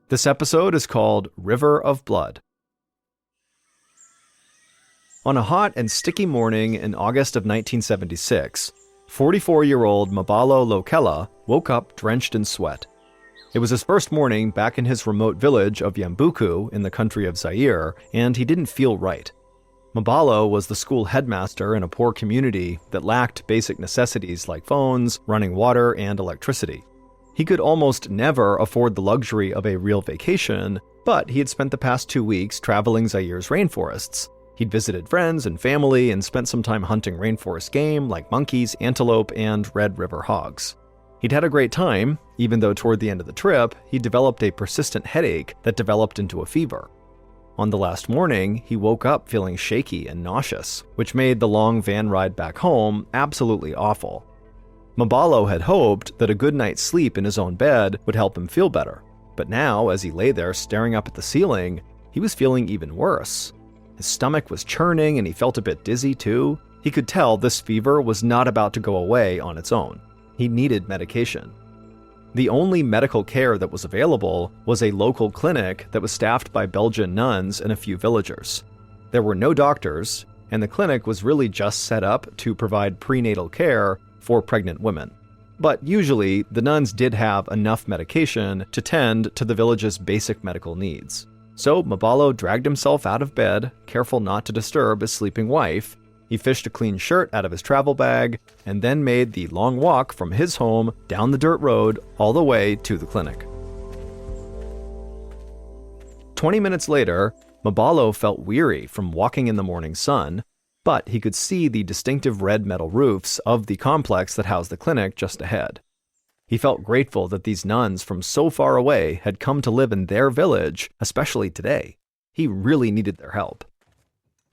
This episode is called River of Blood. On a hot and sticky morning in August of 1976, 44-year-old Mabalo Lokela woke up drenched in sweat. It was his first morning back in his remote village of Yambuku in the country of Zaire, and he didn't feel right. Mabalo was the school headmaster in a poor community that lacked basic necessities like phones, running water, and electricity. He could almost never afford the luxury of a real vacation, but he had spent the past 2 weeks traveling Zaire's rainforests. He'd visited friends and family and spent some time hunting rainforest game like monkeys, antelope, and red river hogs. He'd had a great time, even though toward the end of the trip, he developed a persistent headache that developed into a fever. On the last morning, he woke up feeling shaky and nauseous, which made the long van ride back home absolutely awful. Mabalo had hoped that a good night's sleep in his own bed would help him feel better, but now, as he lay there staring up at the ceiling, he was feeling even worse. His stomach was churning and he felt a bit dizzy too. He could tell this fever was not about to go away on its own. He needed medication. The only medical care that was available was a local clinic that was staffed by Belgian nuns and a few villagers. There were no doctors, and the clinic was really just set up to provide prenatal care for pregnant women. But usually, the nuns did have enough medication to tend to the village's basic medical needs. So Mabalo dragged himself out of bed, careful not to disturb his sleeping wife. He fished a clean shirt out of his travel bag, and then made the long walk from his home down the dirt road all the way to the clinic. 20 minutes later, Mabalo felt weary from walking in the morning sun, but he could see the distinctive red metal roofs of the complex that housed the clinic just ahead. He felt grateful that these nuns from so far away had come to live in their village, especially today. He really needed their help.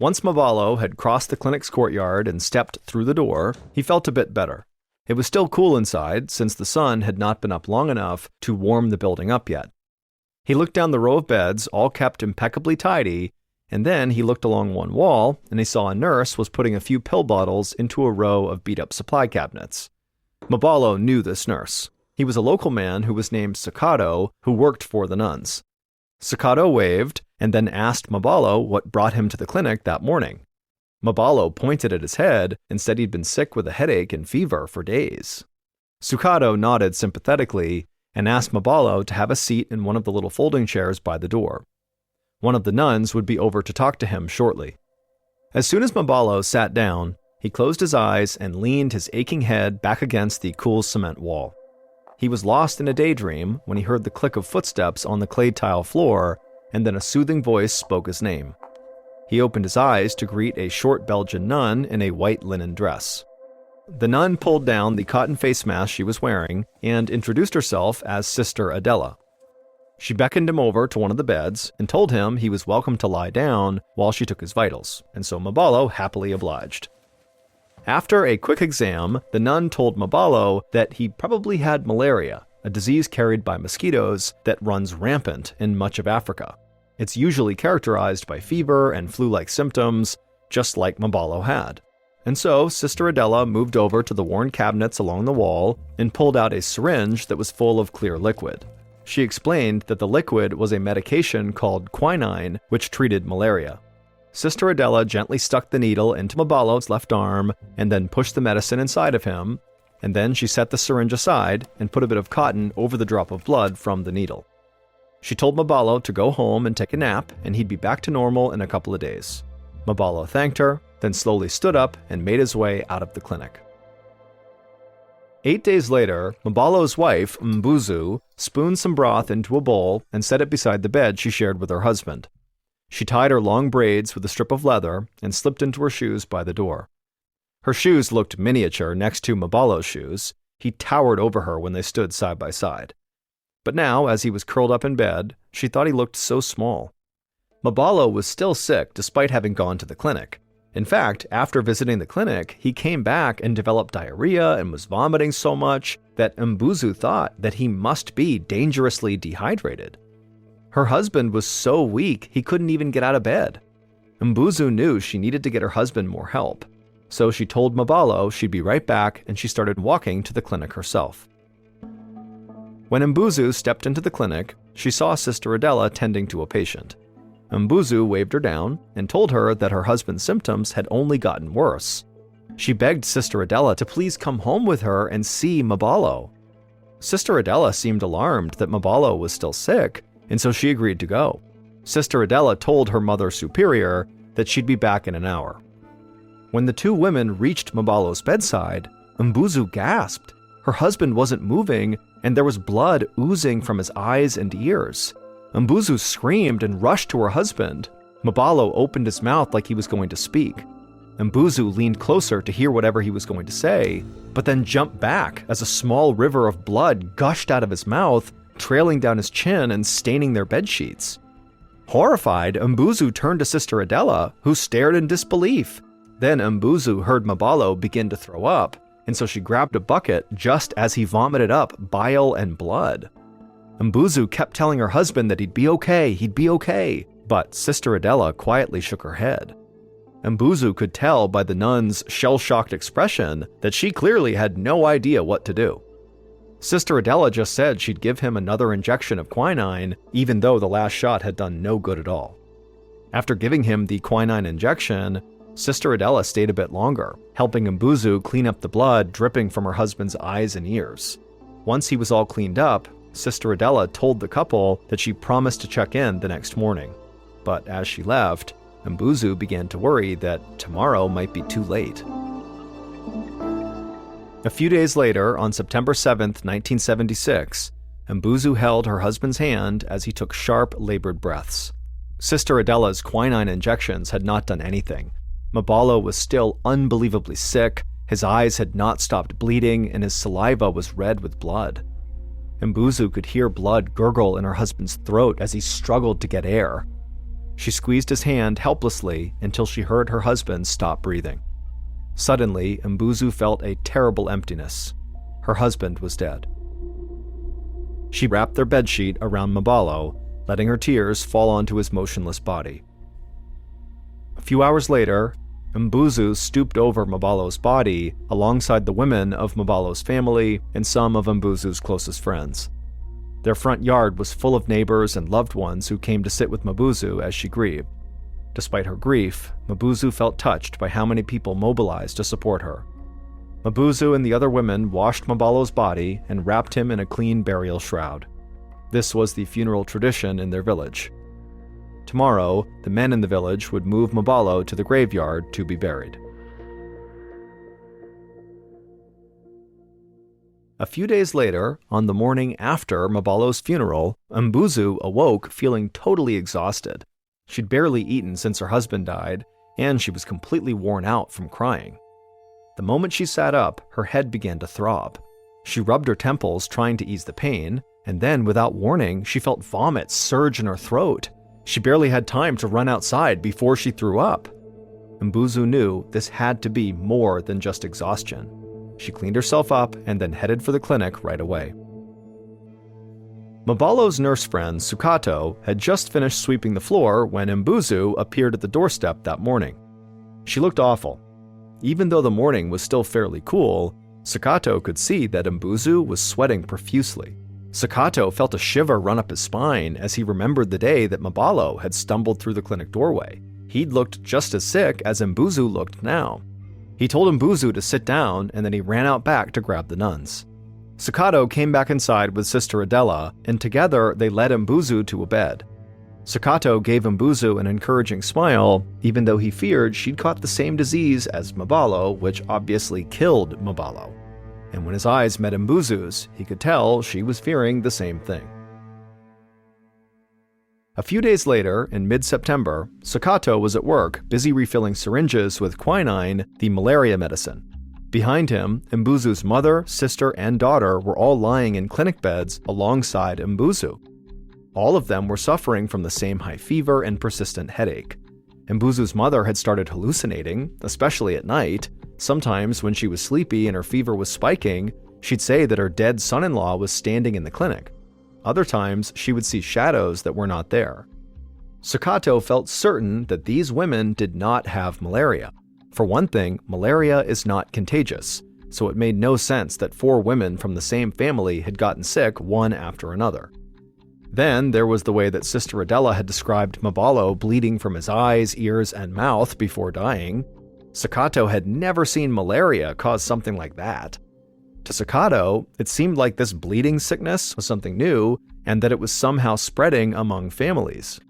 Once Mabalo had crossed the clinic's courtyard and stepped through the door, he felt a bit better. It was still cool inside, since the sun had not been up long enough to warm the building up yet. He looked down the row of beds, all kept impeccably tidy, and then he looked along one wall, and he saw a nurse was putting a few pill bottles into a row of beat-up supply cabinets. Mabalo knew this nurse. He was a local man who was named Sakado, who worked for the nuns. Sakado waved, and then asked Mabalo what brought him to the clinic that morning. Mabalo pointed at his head and said he'd been sick with a headache and fever for days. Sakado nodded sympathetically and asked Mabalo to have a seat in one of the little folding chairs by the door. One of the nuns would be over to talk to him shortly. As soon as Mabalo sat down, he closed his eyes and leaned his aching head back against the cool cement wall. He was lost in a daydream when he heard the click of footsteps on the clay tile floor, and then a soothing voice spoke his name. He opened his eyes to greet a short Belgian nun in a white linen dress. The nun pulled down the cotton face mask she was wearing and introduced herself as Sister Adela. She beckoned him over to one of the beds and told him he was welcome to lie down while she took his vitals, and so Mabalo happily obliged. After a quick exam, the nun told Mabalo that he probably had malaria, a disease carried by mosquitoes that runs rampant in much of Africa. It's usually characterized by fever and flu-like symptoms, just like Mabalo had. And so, Sister Adela moved over to the worn cabinets along the wall and pulled out a syringe that was full of clear liquid. She explained that the liquid was a medication called quinine, which treated malaria. Sister Adela gently stuck the needle into Mabalo's left arm and then pushed the medicine inside of him, and then she set the syringe aside and put a bit of cotton over the drop of blood from the needle. She told Mabalo to go home and take a nap, and he'd be back to normal in a couple of days. Mabalo thanked her, then slowly stood up and made his way out of the clinic. 8 days later, Mabalo's wife, Mbuzu, spooned some broth into a bowl and set it beside the bed she shared with her husband. She tied her long braids with a strip of leather and slipped into her shoes by the door. Her shoes looked miniature next to Mabalo's shoes. He towered over her when they stood side by side. But now, as he was curled up in bed, she thought he looked so small. Mabalo was still sick despite having gone to the clinic. In fact, after visiting the clinic, he came back and developed diarrhea and was vomiting so much that Mbuzu thought that he must be dangerously dehydrated. Her husband was so weak he couldn't even get out of bed. Mbuzu knew she needed to get her husband more help, so she told Mabalo she'd be right back and she started walking to the clinic herself. When Mbuzu stepped into the clinic, she saw Sister Adela tending to a patient. Mbuzu waved her down and told her that her husband's symptoms had only gotten worse. She begged Sister Adela to please come home with her and see Mabalo. Sister Adela seemed alarmed that Mabalo was still sick, and so she agreed to go. Sister Adela told her mother superior that she'd be back in an hour. When the two women reached Mabalo's bedside, Mbuzu gasped. Her husband wasn't moving, and there was blood oozing from his eyes and ears. Mbuzu screamed and rushed to her husband. Mabalo opened his mouth like he was going to speak. Mbuzu leaned closer to hear whatever he was going to say, but then jumped back as a small river of blood gushed out of his mouth, trailing down his chin and staining their bedsheets. Horrified, Mbuzu turned to Sister Adela, who stared in disbelief. Then Mbuzu heard Mabalo begin to throw up, and so she grabbed a bucket just as he vomited up bile and blood. Mbuzu kept telling her husband that he'd be okay, but Sister Adela quietly shook her head. Mbuzu could tell by the nun's shell-shocked expression that she clearly had no idea what to do. Sister Adela just said she'd give him another injection of quinine, even though the last shot had done no good at all. After giving him the quinine injection, Sister Adela stayed a bit longer, helping Mbuzu clean up the blood dripping from her husband's eyes and ears. Once he was all cleaned up, Sister Adela told the couple that she promised to check in the next morning. But as she left, Mbuzu began to worry that tomorrow might be too late. A few days later, on September 7th, 1976, Mbuzu held her husband's hand as he took sharp, labored breaths. Sister Adela's quinine injections had not done anything. Mabalo was still unbelievably sick, his eyes had not stopped bleeding, and his saliva was red with blood. Mbuzu could hear blood gurgle in her husband's throat as he struggled to get air. She squeezed his hand helplessly until she heard her husband stop breathing. Suddenly, Mbuzu felt a terrible emptiness. Her husband was dead. She wrapped their bedsheet around Mabalo, letting her tears fall onto his motionless body. A few hours later, Mbuzu stooped over Mabalo's body alongside the women of Mabalo's family and some of Mbuzu's closest friends. Their front yard was full of neighbors and loved ones who came to sit with Mbuzu as she grieved. Despite her grief, Mbuzu felt touched by how many people mobilized to support her. Mbuzu and the other women washed Mabalo's body and wrapped him in a clean burial shroud. This was the funeral tradition in their village. Tomorrow, the men in the village would move Mabalo to the graveyard to be buried. A few days later, on the morning after Mabalo's funeral, Mbuzu awoke feeling totally exhausted. She'd barely eaten since her husband died, and she was completely worn out from crying. The moment she sat up, her head began to throb. She rubbed her temples trying to ease the pain, and then, without warning, she felt vomit surge in her throat. She barely had time to run outside before she threw up. Mbuzu knew this had to be more than just exhaustion. She cleaned herself up and then headed for the clinic right away. Mabalo's nurse friend, Sukato, had just finished sweeping the floor when Mbuzu appeared at the doorstep that morning. She looked awful. Even though the morning was still fairly cool, Sukato could see that Mbuzu was sweating profusely. Sukato felt a shiver run up his spine as he remembered the day that Mabalo had stumbled through the clinic doorway. He'd looked just as sick as Mbuzu looked now. He told Mbuzu to sit down, and then he ran out back to grab the nuns. Sukato came back inside with Sister Adela, and together they led Mbuzu to a bed. Sukato gave Mbuzu an encouraging smile, even though he feared she'd caught the same disease as Mabalo, which obviously killed Mabalo. And when his eyes met Mbuzu's, he could tell she was fearing the same thing. A few days later, in mid-September, Sukato was at work, busy refilling syringes with quinine, the malaria medicine. Behind him, Mbuzu's mother, sister, and daughter were all lying in clinic beds alongside Mbuzu. All of them were suffering from the same high fever and persistent headache. Mbuzu's mother had started hallucinating, especially at night. Sometimes, when she was sleepy and her fever was spiking, she'd say that her dead son-in-law was standing in the clinic. Other times, she would see shadows that were not there. Sukato felt certain that these women did not have malaria. For one thing, malaria is not contagious, so it made no sense that 4 women from the same family had gotten sick one after another. Then there was the way that Sister Adela had described Maballo bleeding from his eyes, ears, and mouth before dying. Sakato had never seen malaria cause something like that. To Sakato, it seemed like this bleeding sickness was something new and that it was somehow spreading among families.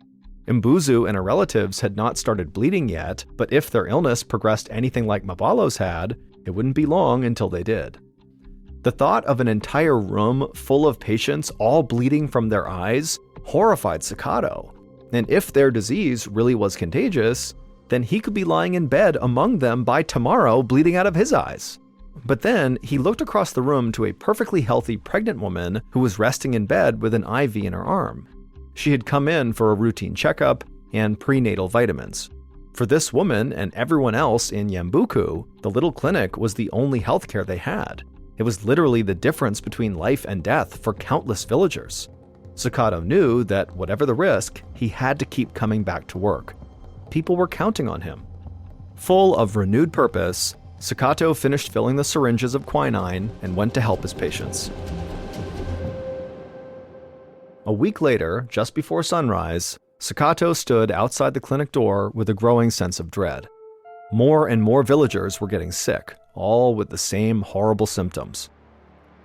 Mbuzu and her relatives had not started bleeding yet, but if their illness progressed anything like Maballo's had, it wouldn't be long until they did. The thought of an entire room full of patients all bleeding from their eyes horrified Sakato, and if their disease really was contagious, then he could be lying in bed among them by tomorrow bleeding out of his eyes. But then he looked across the room to a perfectly healthy pregnant woman who was resting in bed with an IV in her arm. She had come in for a routine checkup and prenatal vitamins. For this woman and everyone else in Yambuku, the little clinic was the only healthcare they had. It was literally the difference between life and death for countless villagers. Sakato knew that whatever the risk, he had to keep coming back to work. People were counting on him. Full of renewed purpose, Sakato finished filling the syringes of quinine and went to help his patients. A week later, just before sunrise, Sakato stood outside the clinic door with a growing sense of dread. More and more villagers were getting sick, all with the same horrible symptoms.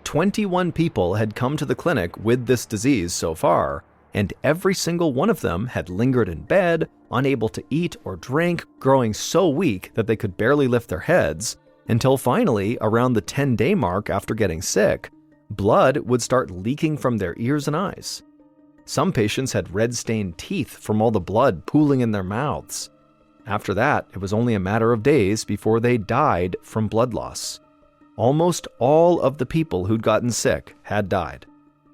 21 people had come to the clinic with this disease so far, and every single one of them had lingered in bed, unable to eat or drink, growing so weak that they could barely lift their heads, until finally, around the 10-day mark after getting sick, blood would start leaking from their ears and eyes. Some patients had red-stained teeth from all the blood pooling in their mouths. After that, it was only a matter of days before they died from blood loss. Almost all of the people who'd gotten sick had died.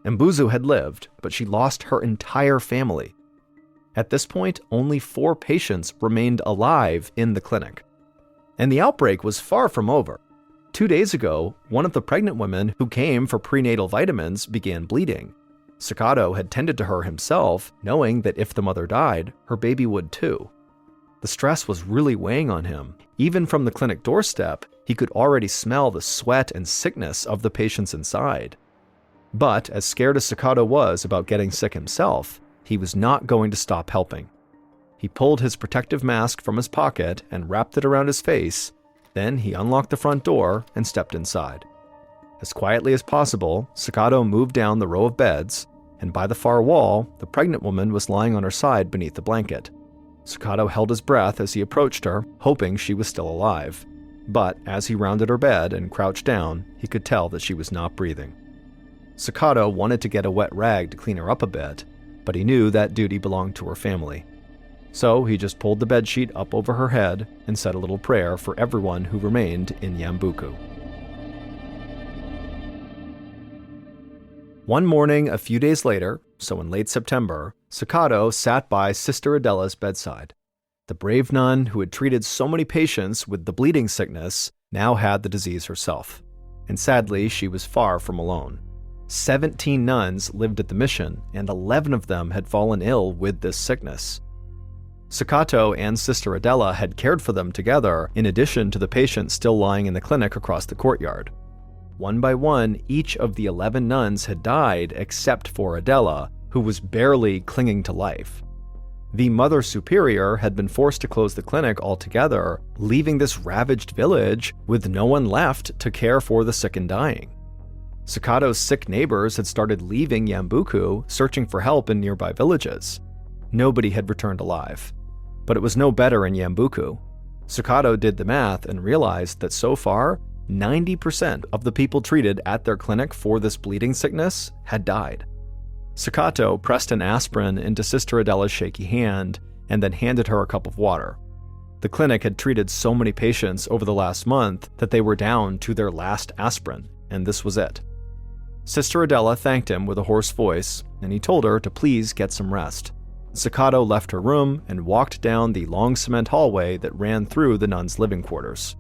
Mbuzu had lived, but she lost her entire family. At this point, only 4 patients remained alive in the clinic. And the outbreak was far from over. 2 days ago, one of the pregnant women who came for prenatal vitamins began bleeding. Sakato had tended to her himself, knowing that if the mother died, her baby would too. The stress was really weighing on him. Even from the clinic doorstep, he could already smell the sweat and sickness of the patients inside. But as scared as Sakato was about getting sick himself, he was not going to stop helping. He pulled his protective mask from his pocket and wrapped it around his face. Then he unlocked the front door and stepped inside. As quietly as possible, Sakato moved down the row of beds, and by the far wall, the pregnant woman was lying on her side beneath the blanket. Sakato held his breath as he approached her, hoping she was still alive. But as he rounded her bed and crouched down, he could tell that she was not breathing. Sakato wanted to get a wet rag to clean her up a bit, but he knew that duty belonged to her family. So he just pulled the bedsheet up over her head and said a little prayer for everyone who remained in Yambuku. One morning a few days later, so in late September, Sakato sat by Sister Adela's bedside. The brave nun who had treated so many patients with the bleeding sickness now had the disease herself. And sadly, she was far from alone. 17 nuns lived at the mission, and 11 of them had fallen ill with this sickness. Sakato and Sister Adela had cared for them together, in addition to the patients still lying in the clinic across the courtyard. One by one, each of the 11 nuns had died except for Adela, who was barely clinging to life. The Mother Superior had been forced to close the clinic altogether, leaving this ravaged village with no one left to care for the sick and dying. Sakato's sick neighbors had started leaving Yambuku, searching for help in nearby villages. Nobody had returned alive. But it was no better in Yambuku. Sakato did the math and realized that so far, 90% of the people treated at their clinic for this bleeding sickness had died. Sakato pressed an aspirin into Sister Adela's shaky hand and then handed her a cup of water. The clinic had treated so many patients over the last month that they were down to their last aspirin, and this was it. Sister Adela thanked him with a hoarse voice, and he told her to please get some rest. Sakato left her room and walked down the long cement hallway that ran through the nuns' living quarters.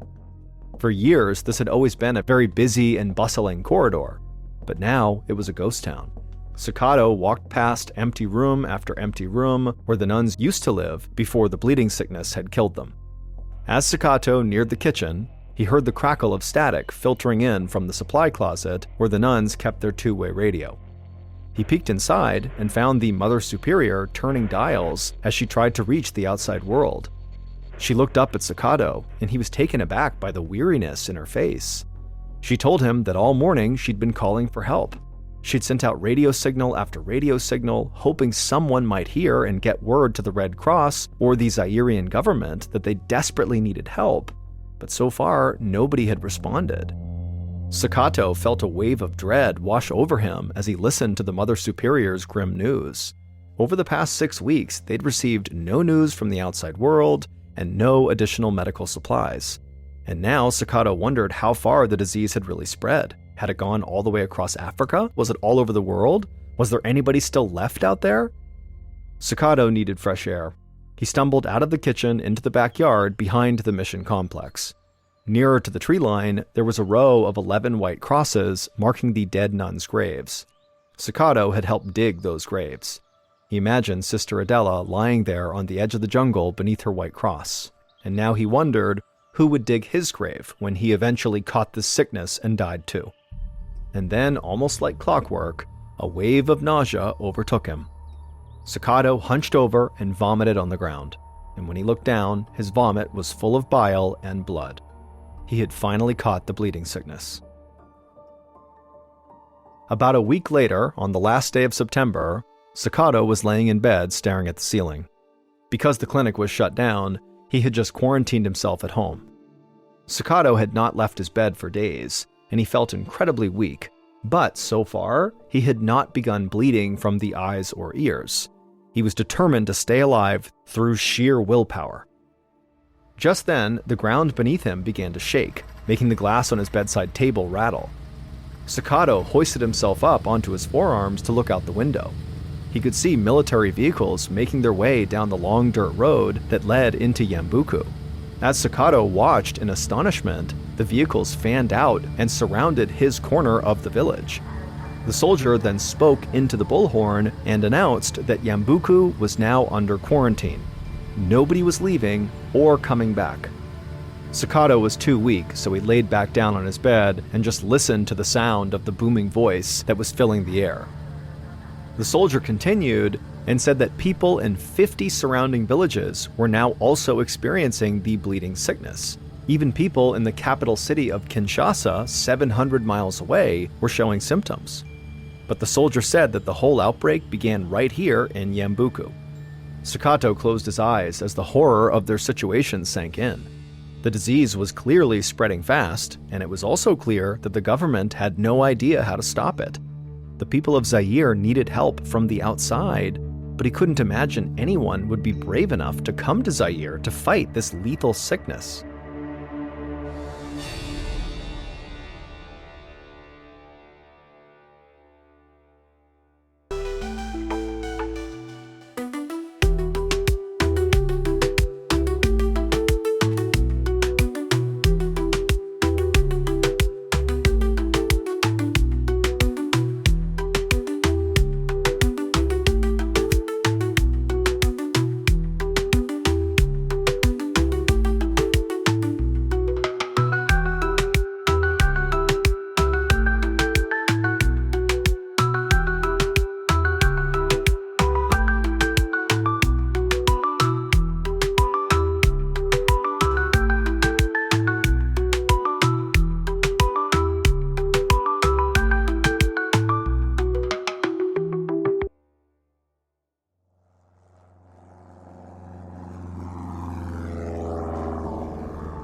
For years, this had always been a very busy and bustling corridor, but now it was a ghost town. Sakato walked past empty room after empty room where the nuns used to live before the bleeding sickness had killed them. As Sakato neared the kitchen, He heard the crackle of static filtering in from the supply closet where the nuns kept their two-way radio. He peeked inside and found the Mother Superior turning dials as she tried to reach the outside world. She looked up at Sakato, and he was taken aback by the weariness in her face. She told him that all morning she'd been calling for help. She'd sent out radio signal after radio signal, hoping someone might hear and get word to the Red Cross or the Zairian government that they desperately needed help, but so far nobody had responded. Sakato felt a wave of dread wash over him as he listened to the Mother Superior's grim news. Over the past 6 weeks, they'd received no news from the outside world and no additional medical supplies. And now Sakato wondered how far the disease had really spread. Had it gone all the way across Africa? Was it all over the world? Was there anybody still left out there? Sakato needed fresh air. He stumbled out of the kitchen into the backyard behind the mission complex. Nearer to the tree line, there was a row of 11 white crosses marking the dead nuns' graves. Sakato had helped dig those graves. He imagined Sister Adela lying there on the edge of the jungle beneath her white cross, and now he wondered who would dig his grave when he eventually caught this sickness and died too. And then, almost like clockwork, a wave of nausea overtook him. Sakato hunched over and vomited on the ground, and when he looked down, his vomit was full of bile and blood. He had finally caught the bleeding sickness. About a week later, on the last day of September, Sakato was laying in bed staring at the ceiling. Because the clinic was shut down, he had just quarantined himself at home. Sakato had not left his bed for days, and he felt incredibly weak, but so far, he had not begun bleeding from the eyes or ears. He was determined to stay alive through sheer willpower. Just then, the ground beneath him began to shake, making the glass on his bedside table rattle. Sakato hoisted himself up onto his forearms to look out the window. He could see military vehicles making their way down the long dirt road that led into Yambuku. As Sakato watched in astonishment, the vehicles fanned out and surrounded his corner of the village. The soldier then spoke into the bullhorn and announced that Yambuku was now under quarantine. Nobody was leaving or coming back. Sakato was too weak, so he laid back down on his bed and just listened to the sound of the booming voice that was filling the air. The soldier continued and said that people in 50 surrounding villages were now also experiencing the bleeding sickness. Even people in the capital city of Kinshasa, 700 miles away, were showing symptoms. But the soldier said that the whole outbreak began right here in Yambuku. Sakato closed his eyes as the horror of their situation sank in. The disease was clearly spreading fast, and it was also clear that the government had no idea how to stop it. The people of Zaire needed help from the outside, but he couldn't imagine anyone would be brave enough to come to Zaire to fight this lethal sickness.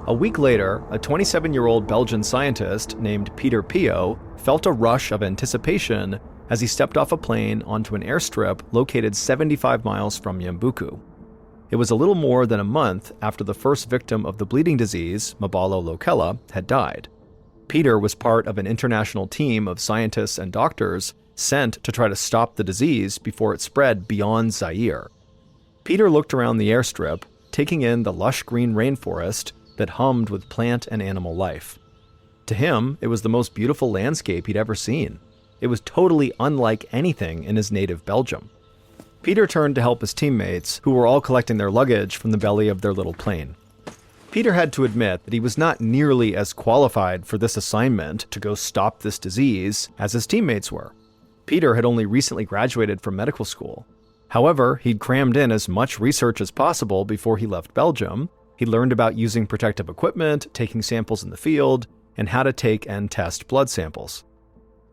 A week later, a 27-year-old Belgian scientist named Peter Pio felt a rush of anticipation as he stepped off a plane onto an airstrip located 75 miles from Yambuku. It was a little more than a month after the first victim of the bleeding disease, Mabalo Lokela, had died. Peter was part of an international team of scientists and doctors sent to try to stop the disease before it spread beyond Zaire. Peter looked around the airstrip, taking in the lush green rainforest that hummed with plant and animal life. To him, it was the most beautiful landscape he'd ever seen. It was totally unlike anything in his native Belgium. Peter turned to help his teammates, who were all collecting their luggage from the belly of their little plane. Peter had to admit that he was not nearly as qualified for this assignment to go stop this disease as his teammates were. Peter had only recently graduated from medical school. However, he'd crammed in as much research as possible before he left Belgium. He learned about using protective equipment, taking samples in the field, and how to take and test blood samples.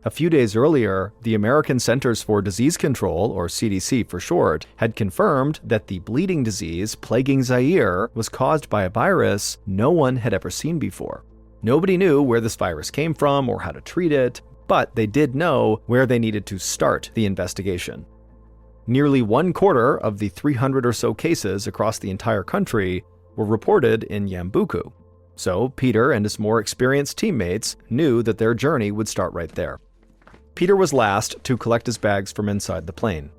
A few days earlier, the American Centers for Disease Control, or CDC for short, had confirmed that the bleeding disease plaguing Zaire was caused by a virus no one had ever seen before. Nobody knew where this virus came from or how to treat it, but they did know where they needed to start the investigation. Nearly 1/4 of the 300 or so cases across the entire country were reported in Yambuku. So Peter and his more experienced teammates knew that their journey would start right there. Peter was last to collect his bags from inside the plane.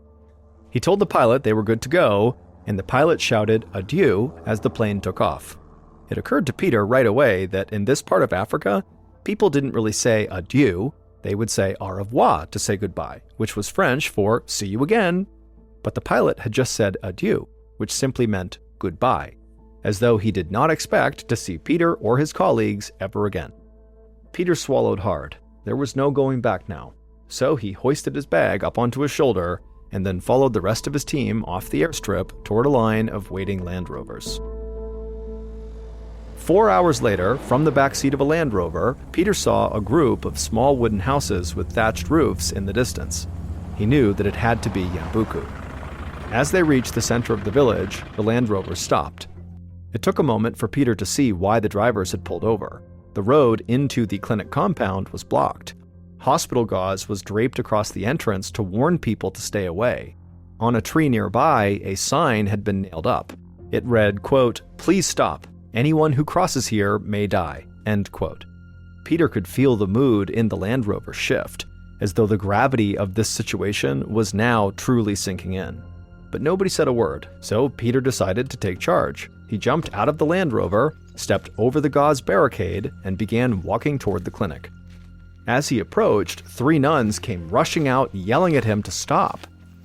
He told the pilot they were good to go, and the pilot shouted adieu as the plane took off. It occurred to Peter right away that in this part of Africa, people didn't really say adieu, they would say au revoir to say goodbye, which was French for see you again. But the pilot had just said adieu, which simply meant goodbye, as though he did not expect to see Peter or his colleagues ever again. Peter swallowed hard. There was no going back now. So he hoisted his bag up onto his shoulder and then followed the rest of his team off the airstrip toward a line of waiting Land Rovers. 4 hours later, from the backseat of a Land Rover, Peter saw a group of small wooden houses with thatched roofs in the distance. He knew that it had to be Yambuku. As they reached the center of the village, the Land Rover stopped. It took a moment for Peter to see why the drivers had pulled over. The road into the clinic compound was blocked. Hospital gauze was draped across the entrance to warn people to stay away. On a tree nearby, a sign had been nailed up. It read, quote, "Please stop. Anyone who crosses here may die," end quote. Peter could feel the mood in the Land Rover shift, as though the gravity of this situation was now truly sinking in. But nobody said a word, so Peter decided to take charge. He jumped out of the Land Rover, stepped over the gauze barricade, and began walking toward the clinic. As he approached, 3 nuns came rushing out, yelling at him to stop.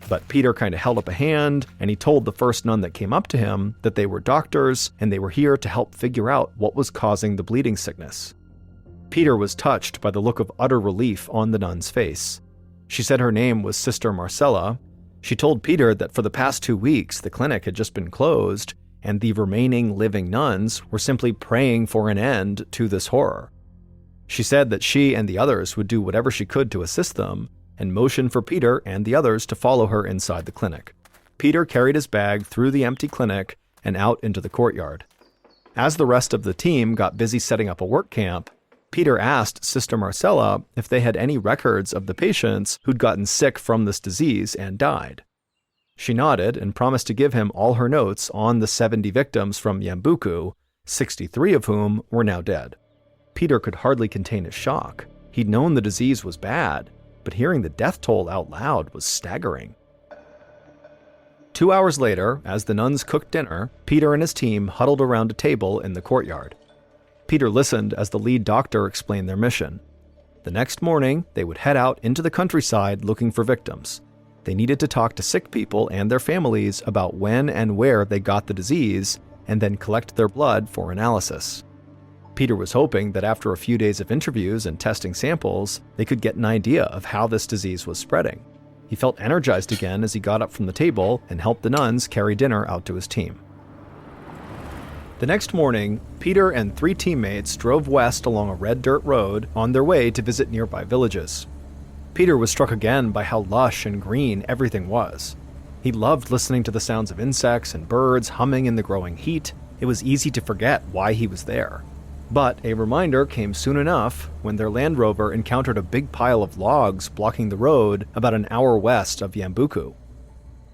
But Peter kind of held up a hand, and he told the first nun that came up to him that they were doctors, and they were here to help figure out what was causing the bleeding sickness. Peter was touched by the look of utter relief on the nun's face. She said her name was Sister Marcella. She told Peter that for the past 2 weeks, the clinic had just been closed, and the remaining living nuns were simply praying for an end to this horror. She said that she and the others would do whatever she could to assist them, and motioned for Peter and the others to follow her inside the clinic. Peter carried his bag through the empty clinic and out into the courtyard. As the rest of the team got busy setting up a work camp, Peter asked Sister Marcella if they had any records of the patients who'd gotten sick from this disease and died. She nodded and promised to give him all her notes on the 70 victims from Yambuku, 63 of whom were now dead. Peter could hardly contain his shock. He'd known the disease was bad, but hearing the death toll out loud was staggering. 2 hours later, as the nuns cooked dinner, Peter and his team huddled around a table in the courtyard. Peter listened as the lead doctor explained their mission. The next morning, they would head out into the countryside looking for victims. They needed to talk to sick people and their families about when and where they got the disease, and then collect their blood for analysis. Peter was hoping that after a few days of interviews and testing samples, they could get an idea of how this disease was spreading. He felt energized again as he got up from the table and helped the nuns carry dinner out to his team. The next morning, Peter and 3 teammates drove west along a red dirt road on their way to visit nearby villages. Peter was struck again by how lush and green everything was. He loved listening to the sounds of insects and birds humming in the growing heat. It was easy to forget why he was there. But a reminder came soon enough when their Land Rover encountered a big pile of logs blocking the road about an hour west of Yambuku.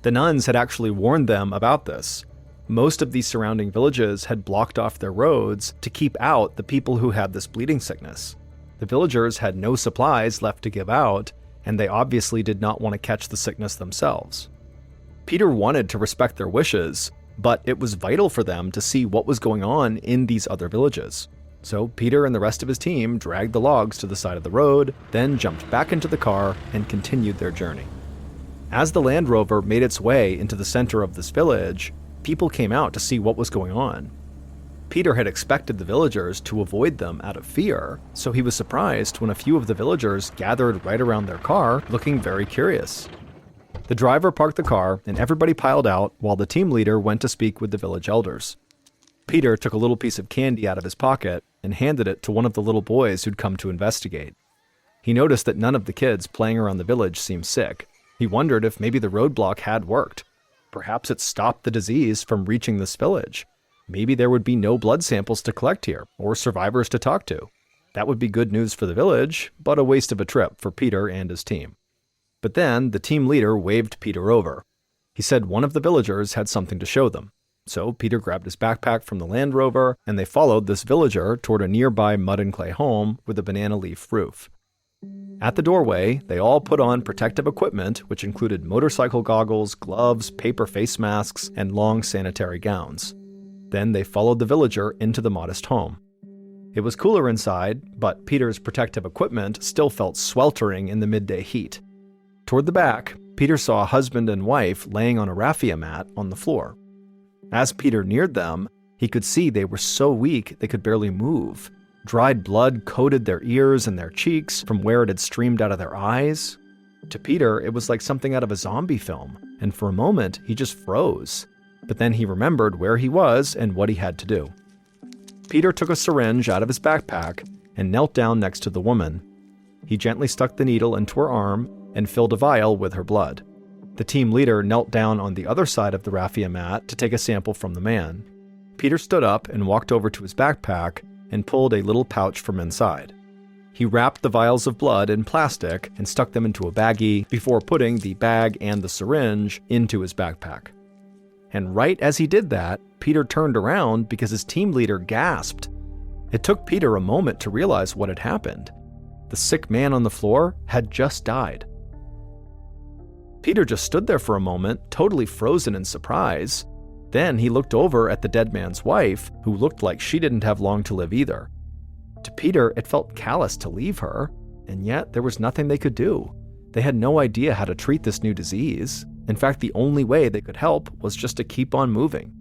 The nuns had actually warned them about this. Most of these surrounding villages had blocked off their roads to keep out the people who had this bleeding sickness. The villagers had no supplies left to give out, and they obviously did not want to catch the sickness themselves. Peter wanted to respect their wishes, but it was vital for them to see what was going on in these other villages. So Peter and the rest of his team dragged the logs to the side of the road, then jumped back into the car and continued their journey. As the Land Rover made its way into the center of this village, people came out to see what was going on. Peter had expected the villagers to avoid them out of fear, so he was surprised when a few of the villagers gathered right around their car, looking very curious. The driver parked the car, and everybody piled out while the team leader went to speak with the village elders. Peter took a little piece of candy out of his pocket and handed it to one of the little boys who'd come to investigate. He noticed that none of the kids playing around the village seemed sick. He wondered if maybe the roadblock had worked. Perhaps it stopped the disease from reaching this village. Maybe there would be no blood samples to collect here, or survivors to talk to. That would be good news for the village, but a waste of a trip for Peter and his team. But then the team leader waved Peter over. He said one of the villagers had something to show them. So Peter grabbed his backpack from the Land Rover, and they followed this villager toward a nearby mud and clay home with a banana leaf roof. At the doorway, they all put on protective equipment, which included motorcycle goggles, gloves, paper face masks, and long sanitary gowns. Then they followed the villager into the modest home. It was cooler inside, but Peter's protective equipment still felt sweltering in the midday heat. Toward the back, Peter saw a husband and wife laying on a raffia mat on the floor. As Peter neared them, he could see they were so weak they could barely move. Dried blood coated their ears and their cheeks from where it had streamed out of their eyes. To Peter, it was like something out of a zombie film, and for a moment, he just froze. But then he remembered where he was and what he had to do. Peter took a syringe out of his backpack and knelt down next to the woman. He gently stuck the needle into her arm and filled a vial with her blood. The team leader knelt down on the other side of the raffia mat to take a sample from the man. Peter stood up and walked over to his backpack and pulled a little pouch from inside. He wrapped the vials of blood in plastic and stuck them into a baggie before putting the bag and the syringe into his backpack. And right as he did that, Peter turned around because his team leader gasped. It took Peter a moment to realize what had happened. The sick man on the floor had just died. Peter just stood there for a moment, totally frozen in surprise. Then he looked over at the dead man's wife, who looked like she didn't have long to live either. To Peter, it felt callous to leave her, and yet there was nothing they could do. They had no idea how to treat this new disease. In fact, the only way they could help was just to keep on moving.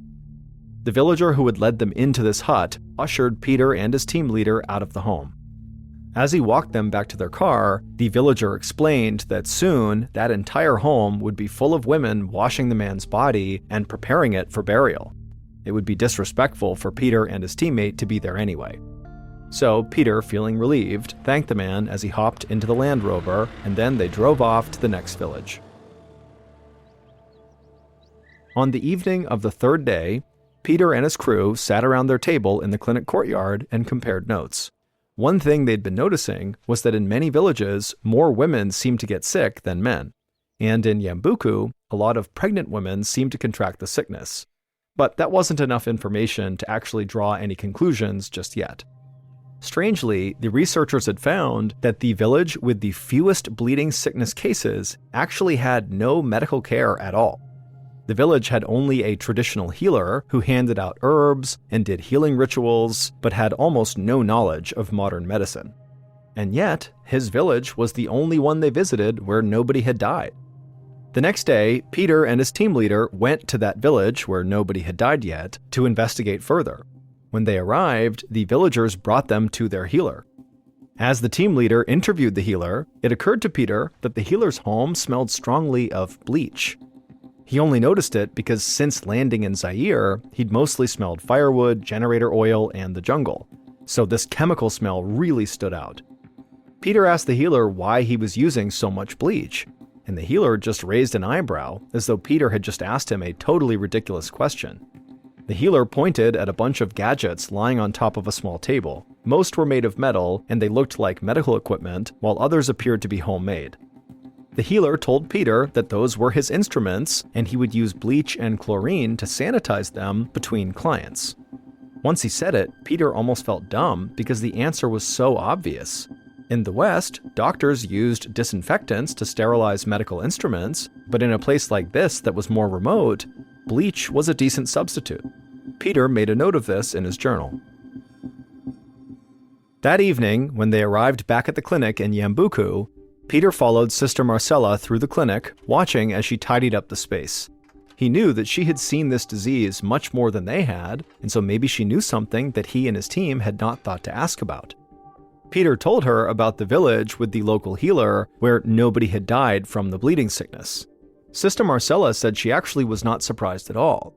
The villager who had led them into this hut ushered Peter and his team leader out of the home. As he walked them back to their car, the villager explained that soon that entire home would be full of women washing the man's body and preparing it for burial. It would be disrespectful for Peter and his teammate to be there anyway. So Peter, feeling relieved, thanked the man as he hopped into the Land Rover, and then they drove off to the next village. On the evening of the third day, Peter and his crew sat around their table in the clinic courtyard and compared notes. One thing they'd been noticing was that in many villages, more women seemed to get sick than men. And in Yambuku, a lot of pregnant women seemed to contract the sickness. But that wasn't enough information to actually draw any conclusions just yet. Strangely, the researchers had found that the village with the fewest bleeding sickness cases actually had no medical care at all. The village had only a traditional healer who handed out herbs and did healing rituals, but had almost no knowledge of modern medicine. And yet, his village was the only one they visited where nobody had died. The next day, Peter and his team leader went to that village where nobody had died yet to investigate further. When they arrived, the villagers brought them to their healer. As the team leader interviewed the healer, it occurred to Peter that the healer's home smelled strongly of bleach. He only noticed it because since landing in Zaire, he'd mostly smelled firewood, generator oil, and the jungle. So this chemical smell really stood out. Peter asked the healer why he was using so much bleach, and the healer just raised an eyebrow as though Peter had just asked him a totally ridiculous question. The healer pointed at a bunch of gadgets lying on top of a small table. Most were made of metal, and they looked like medical equipment, while others appeared to be homemade. The healer told Peter that those were his instruments, and he would use bleach and chlorine to sanitize them between clients. Once he said it, Peter almost felt dumb because the answer was so obvious. In the West, doctors used disinfectants to sterilize medical instruments, but in a place like this that was more remote, bleach was a decent substitute. Peter made a note of this in his journal. That evening, when they arrived back at the clinic in Yambuku, Peter followed Sister Marcella through the clinic, watching as she tidied up the space. He knew that she had seen this disease much more than they had, and so maybe she knew something that he and his team had not thought to ask about. Peter told her about the village with the local healer where nobody had died from the bleeding sickness. Sister Marcella said she actually was not surprised at all.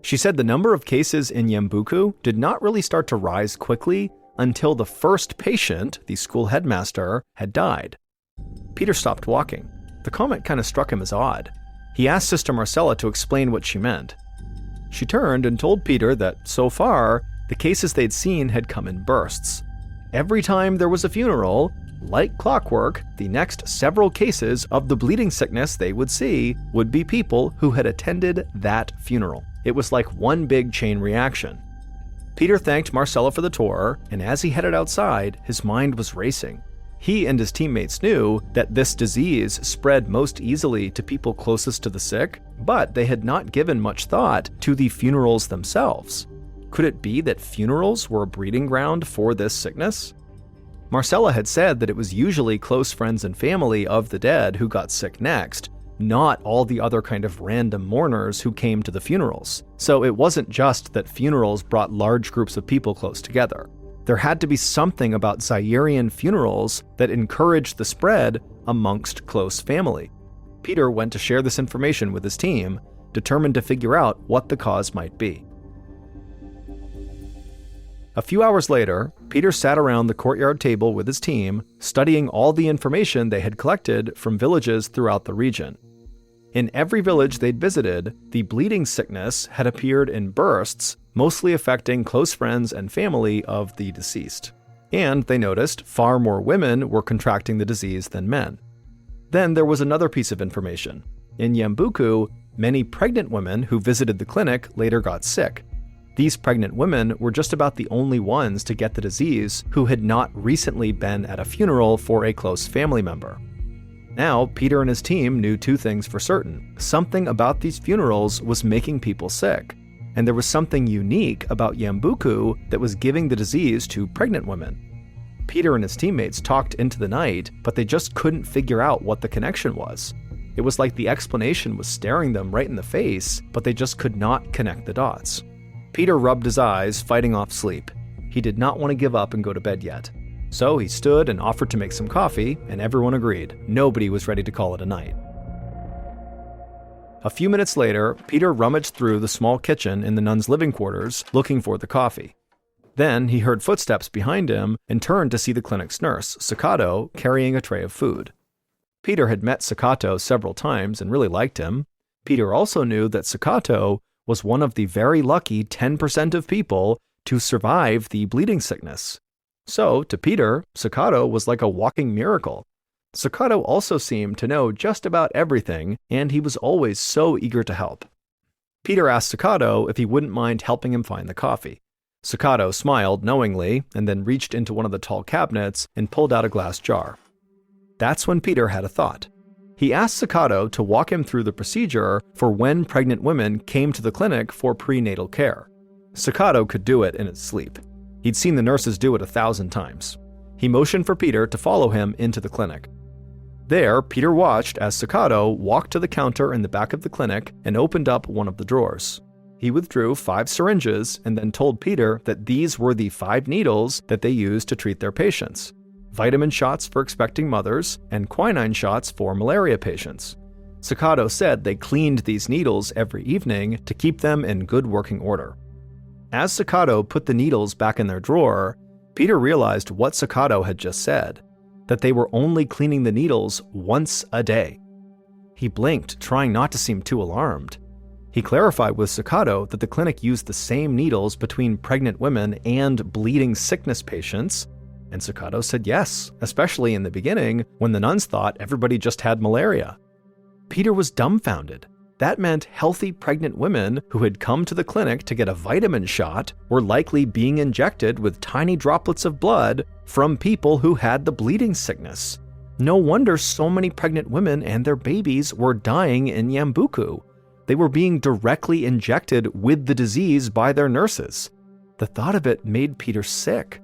She said the number of cases in Yambuku did not really start to rise quickly until the first patient, the school headmaster, had died. Peter stopped walking. The comment kind of struck him as odd. He asked Sister Marcella to explain what she meant. She turned and told Peter that, so far, the cases they'd seen had come in bursts. Every time there was a funeral, like clockwork, the next several cases of the bleeding sickness they would see would be people who had attended that funeral. It was like one big chain reaction. Peter thanked Marcella for the tour, and as he headed outside, his mind was racing. He and his teammates knew that this disease spread most easily to people closest to the sick, but they had not given much thought to the funerals themselves. Could it be that funerals were a breeding ground for this sickness? Marcella had said that it was usually close friends and family of the dead who got sick next, not all the other kind of random mourners who came to the funerals. So it wasn't just that funerals brought large groups of people close together. There had to be something about Zairian funerals that encouraged the spread amongst close family. Peter went to share this information with his team, determined to figure out what the cause might be. A few hours later, Peter sat around the courtyard table with his team, studying all the information they had collected from villages throughout the region. In every village they'd visited, the bleeding sickness had appeared in bursts, mostly affecting close friends and family of the deceased. And they noticed far more women were contracting the disease than men. Then there was another piece of information. In Yambuku, many pregnant women who visited the clinic later got sick. These pregnant women were just about the only ones to get the disease who had not recently been at a funeral for a close family member. Now, Peter and his team knew two things for certain. Something about these funerals was making people sick, and there was something unique about Yambuku that was giving the disease to pregnant women. Peter and his teammates talked into the night, but they just couldn't figure out what the connection was. It was like the explanation was staring them right in the face, but they just could not connect the dots. Peter rubbed his eyes, fighting off sleep. He did not want to give up and go to bed yet. So he stood and offered to make some coffee, and everyone agreed. Nobody was ready to call it a night. A few minutes later, Peter rummaged through the small kitchen in the nuns' living quarters, looking for the coffee. Then he heard footsteps behind him and turned to see the clinic's nurse, Sakato, carrying a tray of food. Peter had met Sakato several times and really liked him. Peter also knew that Sakato was one of the very lucky 10% of people to survive the bleeding sickness. So, to Peter, Sakato was like a walking miracle. Sakato also seemed to know just about everything, and he was always so eager to help. Peter asked Sakato if he wouldn't mind helping him find the coffee. Sakato smiled knowingly and then reached into one of the tall cabinets and pulled out a glass jar. That's when Peter had a thought. He asked Sakato to walk him through the procedure for when pregnant women came to the clinic for prenatal care. Sakato could do it in his sleep. He'd seen the nurses do it 1,000 times. He motioned for Peter to follow him into the clinic. There, Peter watched as Sakato walked to the counter in the back of the clinic and opened up one of the drawers. He withdrew 5 syringes and then told Peter that these were the 5 needles that they used to treat their patients: vitamin shots for expecting mothers and quinine shots for malaria patients. Sakato said they cleaned these needles every evening to keep them in good working order. As Sakato put the needles back in their drawer, Peter realized what Sakato had just said, that they were only cleaning the needles once a day. He blinked, trying not to seem too alarmed. He clarified with Sakato that the clinic used the same needles between pregnant women and bleeding sickness patients, and Sakato said yes, especially in the beginning when the nuns thought everybody just had malaria. Peter was dumbfounded. That meant healthy pregnant women who had come to the clinic to get a vitamin shot were likely being injected with tiny droplets of blood from people who had the bleeding sickness. No wonder so many pregnant women and their babies were dying in Yambuku. They were being directly injected with the disease by their nurses. The thought of it made Peter sick.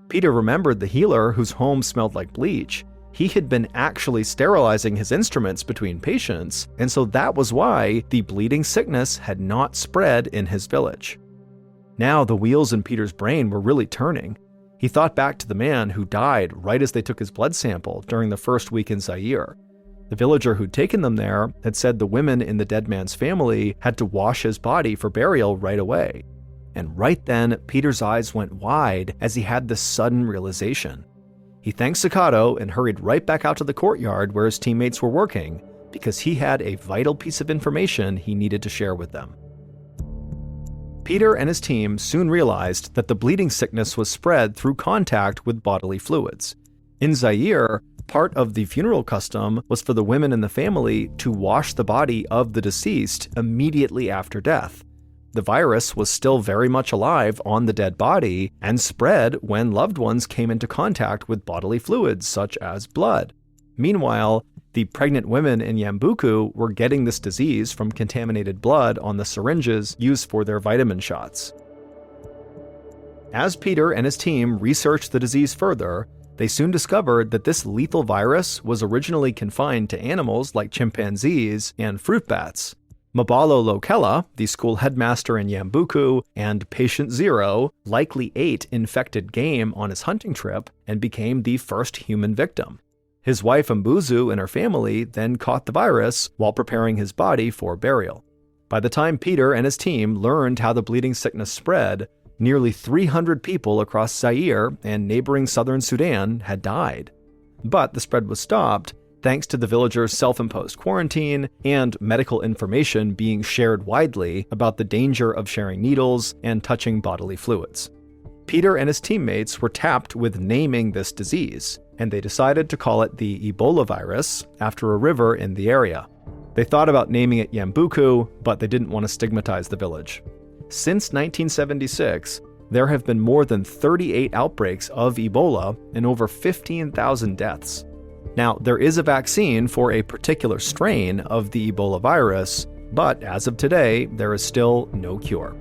Peter remembered the healer whose home smelled like bleach. he had been actually sterilizing his instruments between patients, and so that was why the bleeding sickness had not spread in his village. Now the wheels in Peter's brain were really turning. He thought back to the man who died right as they took his blood sample during the first week in Zaire. The villager who'd taken them there had said the women in the dead man's family had to wash his body for burial right away. And right then, Peter's eyes went wide as he had this sudden realization. He thanked Staccato and hurried right back out to the courtyard where his teammates were working, because he had a vital piece of information he needed to share with them. Peter and his team soon realized that the bleeding sickness was spread through contact with bodily fluids. In Zaire, part of the funeral custom was for the women in the family to wash the body of the deceased immediately after death. The virus was still very much alive on the dead body and spread when loved ones came into contact with bodily fluids such as blood. Meanwhile, the pregnant women in Yambuku were getting this disease from contaminated blood on the syringes used for their vitamin shots. As Peter and his team researched the disease further, they soon discovered that this lethal virus was originally confined to animals like chimpanzees and fruit bats. Mabalo Lokela, the school headmaster in Yambuku, and Patient Zero likely ate infected game on his hunting trip and became the first human victim. His wife Mbuzu and her family then caught the virus while preparing his body for burial. By the time Peter and his team learned how the bleeding sickness spread, nearly 300 people across Zaire and neighboring southern Sudan had died. But the spread was stopped thanks to the villagers' self-imposed quarantine and medical information being shared widely about the danger of sharing needles and touching bodily fluids. Peter and his teammates were tapped with naming this disease, and they decided to call it the Ebola virus after a river in the area. They thought about naming it Yambuku, but they didn't want to stigmatize the village. Since 1976, there have been more than 38 outbreaks of Ebola and over 15,000 deaths. Now, there is a vaccine for a particular strain of the Ebola virus, but as of today, there is still no cure.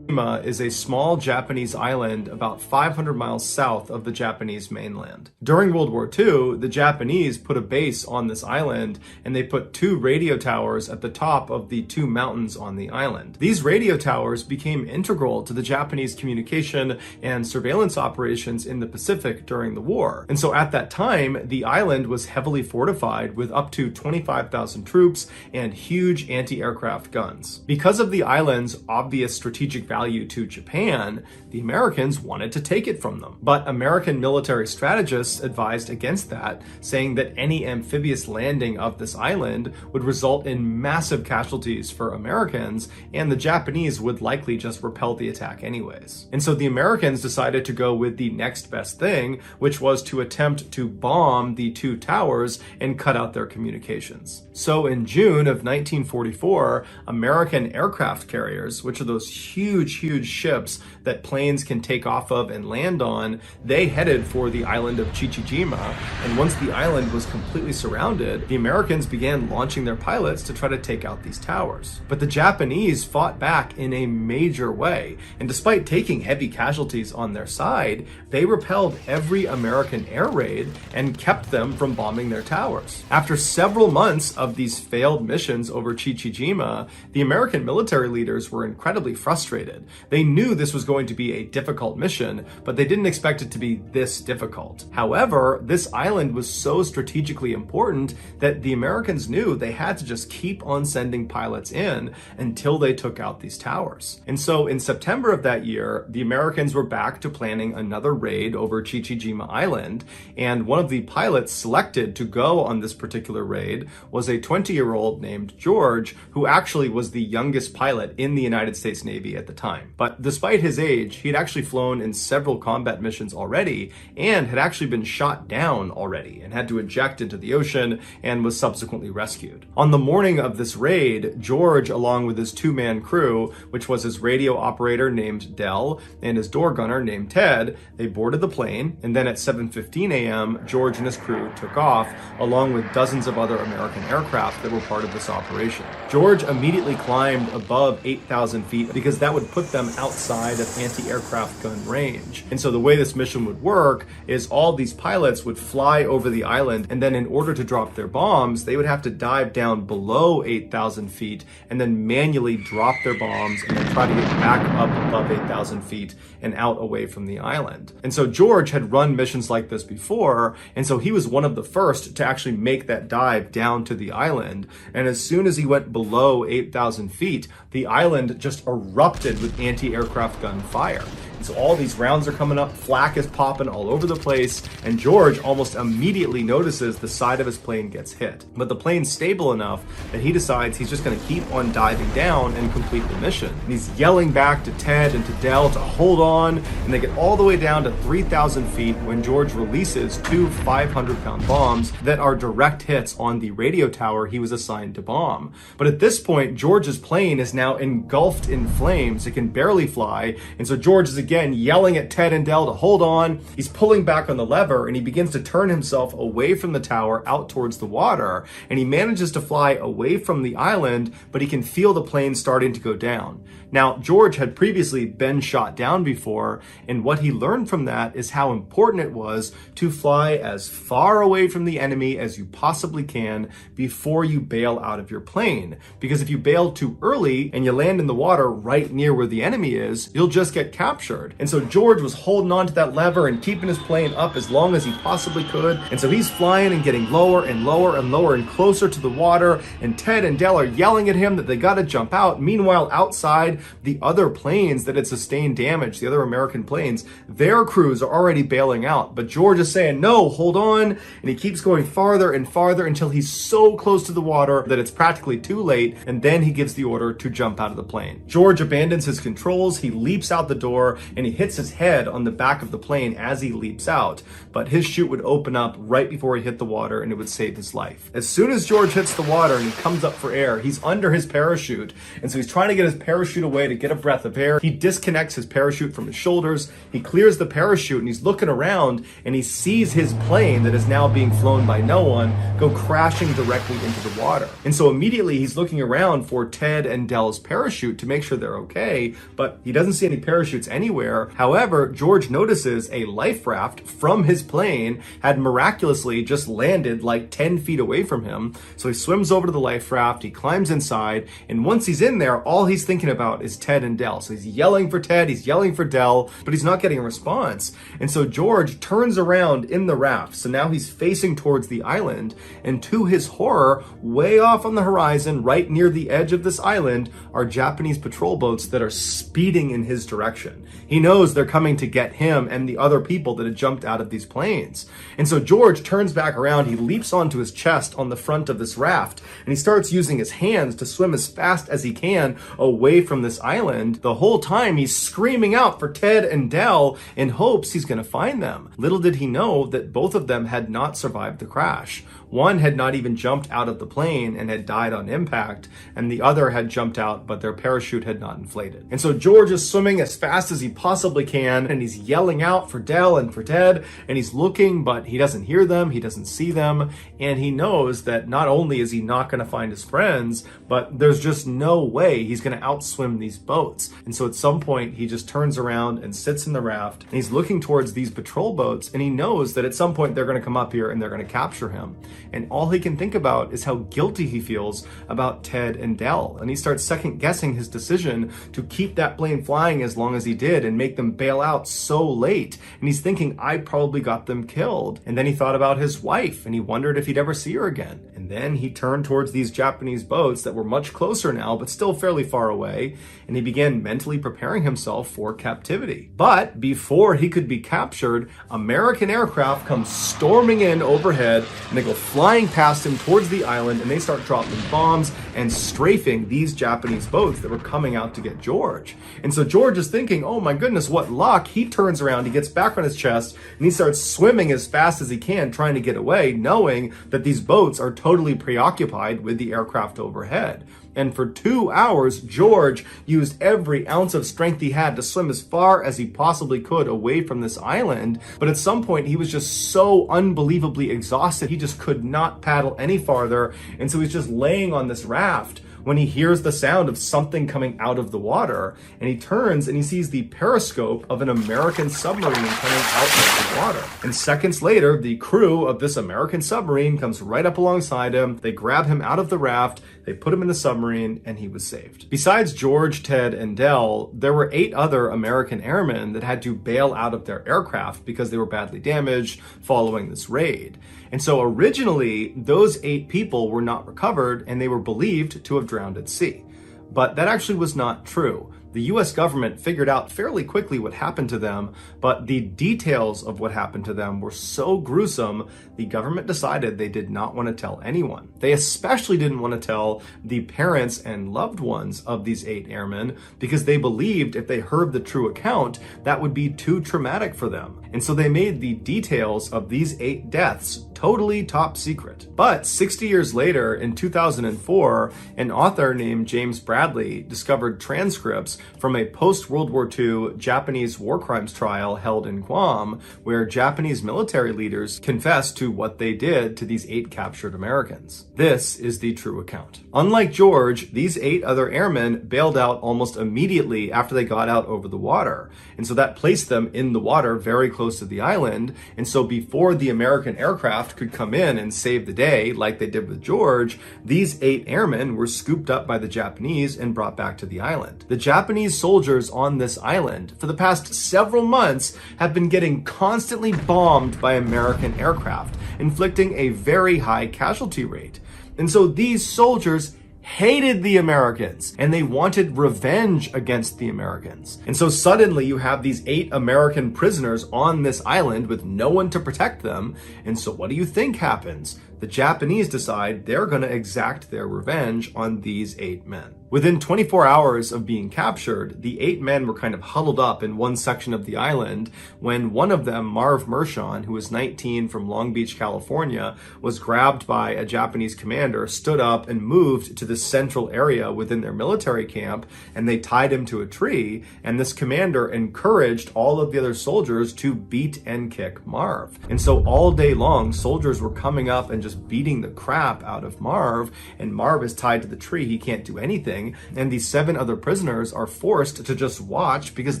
Jima is a small Japanese island about 500 miles south of the Japanese mainland. During World War II, the Japanese put a base on this island, and they put 2 radio towers at the top of the 2 mountains on the island. These radio towers became integral to the Japanese communication and surveillance operations in the Pacific during the war. And so at that time, the island was heavily fortified with up to 25,000 troops and huge anti-aircraft guns. Because of the island's obvious strategic value to Japan, the Americans wanted to take it from them. But American military strategists advised against that, saying that any amphibious landing of this island would result in massive casualties for Americans, and the Japanese would likely just repel the attack anyways. And so the Americans decided to go with the next best thing, which was to attempt to bomb the 2 towers and cut out their communications. So in June of 1944, American aircraft carriers, which are those huge ships that planes can take off of and land on, they headed for the island of Chichi Jima. And once the island was completely surrounded, the Americans began launching their pilots to try to take out these towers. But the Japanese fought back in a major way, and despite taking heavy casualties on their side, they repelled every American air raid and kept them from bombing their towers. After several months of these failed missions over Chichi Jima, the American military leaders were incredibly frustrated. They knew this was going to be a difficult mission, but they didn't expect it to be this difficult. However, this island was so strategically important that the Americans knew they had to just keep on sending pilots in until they took out these towers. And so in September of that year, the Americans were back to planning another raid over Chichi Jima Island, and one of the pilots selected to go on this particular raid was a 20-year-old named George, who actually was the youngest pilot in the United States Navy at the time. But despite his age, he had actually flown in several combat missions already and had actually been shot down already and had to eject into the ocean and was subsequently rescued. On the morning of this raid, George, along with his 2-man crew, which was his radio operator named Dell and his door gunner named Ted, they boarded the plane, and then at 7:15 a.m., George and his crew took off, along with dozens of other American aircraft that were part of this operation. George immediately climbed above 8,000 feet because that would put them outside of anti-aircraft gun range. And so the way this mission would work is all these pilots would fly over the island, and then in order to drop their bombs, they would have to dive down below 8,000 feet and then manually drop their bombs and then try to get back up above 8,000 feet and out away from the island. And so George had run missions like this before, and so he was one of the first to actually make that dive down to the island. And as soon as he went below 8,000 feet, the island just erupted with anti-aircraft gun fire. And so all these rounds are coming up, flak is popping all over the place, and George almost immediately notices the side of his plane gets hit. But the plane's stable enough that he decides he's just going to keep on diving down and complete the mission. And he's yelling back to Ted and to Del to hold on, and they get all the way down to 3,000 feet when George releases two 500-pound bombs that are direct hits on the radio tower he was assigned to bomb. But at this point, George's plane is now engulfed in flames. It can barely fly, and so George is again yelling at Ted and Del to hold on. He's pulling back on the lever, and he begins to turn himself away from the tower out towards the water, and he manages to fly away from the island, but he can feel the plane starting to go down. Now, George had previously been shot down before, and what he learned from that is how important it was to fly as far away from the enemy as you possibly can before you bail out of your plane. Because if you bail too early and you land in the water right near where the enemy is, you'll just get captured. And so George was holding on to that lever and keeping his plane up as long as he possibly could. And so he's flying and getting lower and lower and lower and closer to the water, and Ted and Del are yelling at him that they gotta jump out. Meanwhile, outside, the other planes that had sustained damage, the other American planes, their crews are already bailing out. But George is saying, no, hold on. And he keeps going farther and farther until he's so close to the water that it's practically too late. And then he gives the order to jump out of the plane. George abandons his controls. He leaps out the door and he hits his head on the back of the plane as he leaps out. But his chute would open up right before he hit the water, and it would save his life. As soon as George hits the water and he comes up for air, he's under his parachute. And so he's trying to get his parachute away to get a breath of air. He disconnects his parachute from his shoulders. He clears the parachute and he's looking around, and he sees his plane that is now being flown by no one go crashing directly into the water. And so immediately he's looking around for Ted and Del's parachute to make sure they're okay, but he doesn't see any parachutes anywhere. However, George notices a life raft from his plane had miraculously just landed like 10 feet away from him. So he swims over to the life raft, he climbs inside, and once he's in there, all he's thinking about is Ted and Del. So he's yelling for Ted, he's yelling for Del, but he's not getting a response. And so George turns around in the raft. So now he's facing towards the island, and to his horror, way off on the horizon, right near the edge of this island, are Japanese patrol boats that are speeding in his direction. He knows they're coming to get him and the other people that had jumped out of these planes. And so George turns back around, he leaps onto his chest on the front of this raft, and he starts using his hands to swim as fast as he can away from this island. The whole time he's screaming out for Ted and Del in hopes he's going to find them. Little did he know that both of them had not survived the crash. One had not even jumped out of the plane and had died on impact, and the other had jumped out, but their parachute had not inflated. And so George is swimming as fast as he possibly can, and he's yelling out for Del and for Ted, and he's looking, but he doesn't hear them, he doesn't see them, and he knows that not only is he not going to find his friends, but there's just no way he's going to outswim these boats. And so at some point, he just turns around and sits in the raft, and he's looking towards these patrol boats, and he knows that at some point they're going to come up here and they're going to capture him. And all he can think about is how guilty he feels about Ted and Del. And he starts second guessing his decision to keep that plane flying as long as he did and make them bail out so late. And he's thinking, I probably got them killed. And then he thought about his wife and he wondered if he'd ever see her again. And then he turned towards these Japanese boats that were much closer now, but still fairly far away. And he began mentally preparing himself for captivity. But before he could be captured, American aircraft come storming in overhead, and they go flying past him towards the island, and they start dropping bombs and strafing these Japanese boats that were coming out to get George. And so George is thinking, oh my goodness, what luck. He turns around, he gets back on his chest, and he starts swimming as fast as he can, trying to get away, knowing that these boats are totally preoccupied with the aircraft overhead. And for 2 hours, George used every ounce of strength he had to swim as far as he possibly could away from this island. But at some point, he was just so unbelievably exhausted, he just could not paddle any farther. And so he's just laying on this raft when he hears the sound of something coming out of the water, and he turns and he sees the periscope of an American submarine coming out of the water. And seconds later, the crew of this American submarine comes right up alongside him. They grab him out of the raft, they put him in the submarine, and he was saved. Besides George, Ted, and Del, there were 8 other American airmen that had to bail out of their aircraft because they were badly damaged following this raid. And so originally, those 8 people were not recovered, and they were believed to have drowned at sea. But that actually was not true. The US government figured out fairly quickly what happened to them, but the details of what happened to them were so gruesome, the government decided they did not want to tell anyone. They especially didn't want to tell the parents and loved ones of these 8 airmen because they believed if they heard the true account, that would be too traumatic for them. And so they made the details of these 8 deaths totally top secret. But 60 years later, in 2004, an author named James Bradley discovered transcripts from a post-World War II Japanese war crimes trial held in Guam, where Japanese military leaders confessed to what they did to these 8 captured Americans. This is the true account. Unlike George, these 8 other airmen bailed out almost immediately after they got out over the water. And so that placed them in the water very close to the island. And so before the American aircraft could come in and save the day, like they did with George, these 8 airmen were scooped up by the Japanese and brought back to the island. The Japanese soldiers on this island for the past several months have been getting constantly bombed by American aircraft, inflicting a very high casualty rate. And so these soldiers hated the Americans and they wanted revenge against the Americans. And so suddenly you have these 8 American prisoners on this island with no one to protect them. And so what do you think happens? The Japanese decide they're going to exact their revenge on these 8 men. Within 24 hours of being captured, the 8 men were kind of huddled up in one section of the island when one of them, Marv Mershon, who was 19 from Long Beach, California, was grabbed by a Japanese commander, stood up and moved to the central area within their military camp, and they tied him to a tree. And this commander encouraged all of the other soldiers to beat and kick Marv. And so all day long, soldiers were coming up and just beating the crap out of Marv, and Marv is tied to the tree. He can't do anything. And these 7 other prisoners are forced to just watch because